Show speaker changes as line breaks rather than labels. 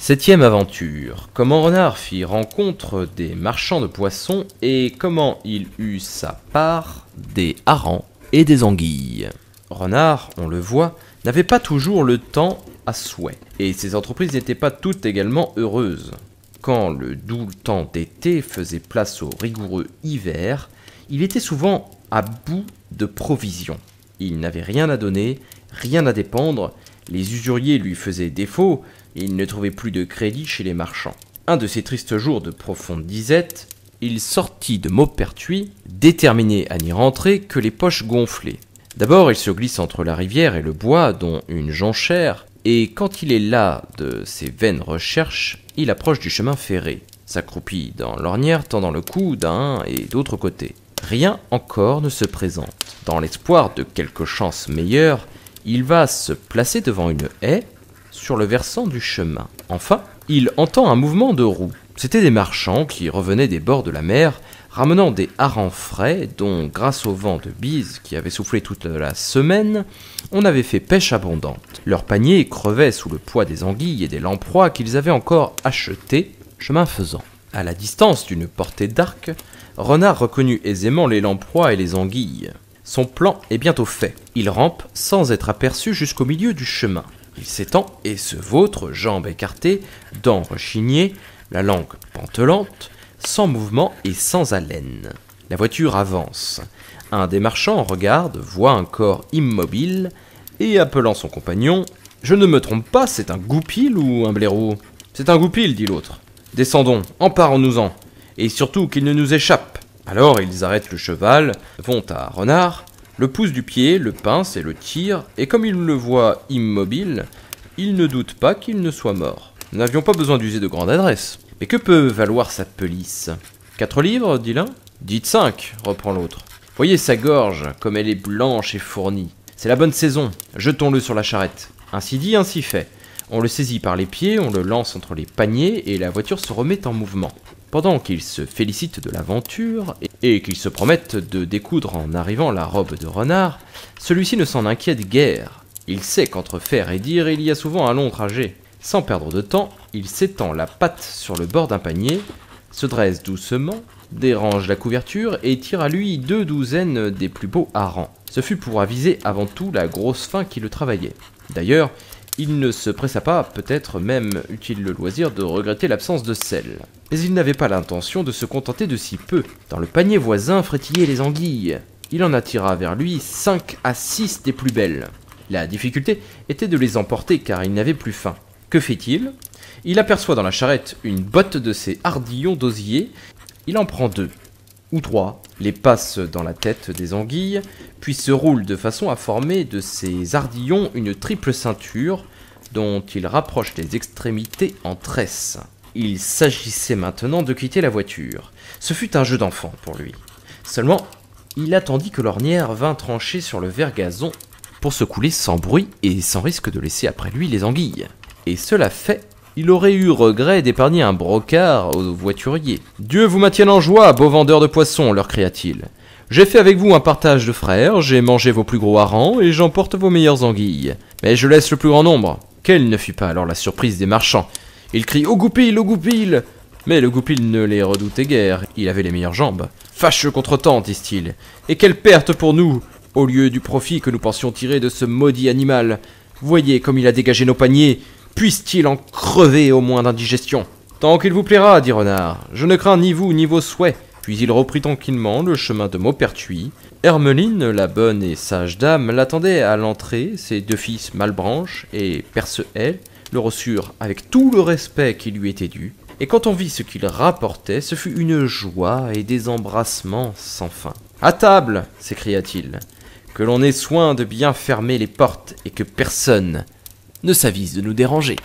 Septième aventure. Comment Renard fit rencontre des marchands de poissons et comment il eut sa part des harengs et des anguilles. Renard, on le voit, n'avait pas toujours le temps à souhait, et ses entreprises n'étaient pas toutes également heureuses. Quand le doux temps d'été faisait place au rigoureux hiver, il était souvent à bout de provisions. Il n'avait rien à donner, rien à dépendre, les usuriers lui faisaient défaut, et il ne trouvait plus de crédit chez les marchands. Un de ces tristes jours de profonde disette, il sortit de Maupertuis, déterminé à n'y rentrer que les poches gonflées. D'abord, il se glisse entre la rivière et le bois, dont une jonchère, et quand il est las de ses vaines recherches, il approche du chemin ferré, s'accroupit dans l'ornière, tendant le cou d'un et d'autre côté. Rien encore ne se présente. Dans l'espoir de quelque chance meilleure, il va se placer devant une haie sur le versant du chemin. Enfin, il entend un mouvement de roues. C'étaient des marchands qui revenaient des bords de la mer, ramenant des harengs frais dont, grâce au vent de bise qui avait soufflé toute la semaine, on avait fait pêche abondante. Leurs paniers crevaient sous le poids des anguilles et des lamproies qu'ils avaient encore achetées, chemin faisant. À la distance d'une portée d'arc, Renard reconnut aisément les lamproies et les anguilles. Son plan est bientôt fait. Il rampe sans être aperçu jusqu'au milieu du chemin. Il s'étend et se vautre, jambes écartées, dents rechignées, la langue pantelante, sans mouvement et sans haleine. La voiture avance. Un des marchands regarde, voit un corps immobile, et appelant son compagnon, « Je ne me trompe pas, c'est un goupil ou un blaireau ?»« C'est un goupil, dit l'autre. Descendons, emparons-nous-en, et surtout qu'il ne nous échappe. » Alors ils arrêtent le cheval, vont à Renard, le poussent du pied, le pincent et le tirent, et comme ils le voient immobile, ils ne doutent pas qu'il ne soit mort. Nous n'avions pas besoin d'user de grande adresse. Mais que peut valoir sa pelisse ? 4 livres, dit l'un. Dites 5, reprend l'autre. Voyez sa gorge, comme elle est blanche et fournie. C'est la bonne saison, jetons-le sur la charrette. Ainsi dit, ainsi fait. On le saisit par les pieds, on le lance entre les paniers, et la voiture se remet en mouvement. Pendant qu'ils se félicitent de l'aventure et qu'ils se promettent de découdre en arrivant la robe de Renard, celui-ci ne s'en inquiète guère. Il sait qu'entre faire et dire, il y a souvent un long trajet. Sans perdre de temps, il s'étend la patte sur le bord d'un panier, se dresse doucement, dérange la couverture et tire à lui 2 douzaines des plus beaux harengs. Ce fut pour aviser avant tout la grosse faim qui le travaillait. D'ailleurs, il ne se pressa pas, peut-être même eut-il le loisir de regretter l'absence de sel. Mais il n'avait pas l'intention de se contenter de si peu. Dans le panier voisin frétillaient les anguilles. Il en attira vers lui 5 à 6 des plus belles. La difficulté était de les emporter car il n'avait plus faim. Que fait-il ? Il aperçoit dans la charrette une botte de ces hardillons d'osier. Il en prend 2 ou 3, les passe dans la tête des anguilles, puis se roule de façon à former de ces hardillons une triple ceinture dont il rapproche les extrémités en tresse. Il s'agissait maintenant de quitter la voiture. Ce fut un jeu d'enfant pour lui. Seulement, il attendit que l'ornière vînt trancher sur le vert gazon pour se couler sans bruit et sans risque de laisser après lui les anguilles. Et cela fait, il aurait eu regret d'épargner un brocard aux voituriers. « Dieu vous maintienne en joie, beaux vendeurs de poissons, leur cria-t-il. J'ai fait avec vous un partage de frères, j'ai mangé vos plus gros harengs et j'emporte vos meilleures anguilles. Mais je laisse le plus grand nombre. » Quelle ne fut pas alors la surprise des marchands. Ils crient « Au goupil, au goupil !» Mais le goupil ne les redoutait guère, il avait les meilleures jambes. « Fâcheux contretemps, disent-ils. Et quelle perte pour nous, au lieu du profit que nous pensions tirer de ce maudit animal. Voyez comme il a dégagé nos paniers. Puisse-t-il en crever au moins d'indigestion ? Tant qu'il vous plaira, dit Renard, je ne crains ni vous ni vos souhaits. Puis il reprit tranquillement le chemin de Maupertuis. Hermeline, la bonne et sage dame, l'attendait à l'entrée, ses 2 fils Malbranche et Percehaie le reçurent avec tout le respect qui lui était dû. Et quand on vit ce qu'il rapportait, ce fut une joie et des embrassements sans fin. « À table !» s'écria-t-il. « Que l'on ait soin de bien fermer les portes et que personne ne s'avise de nous déranger. »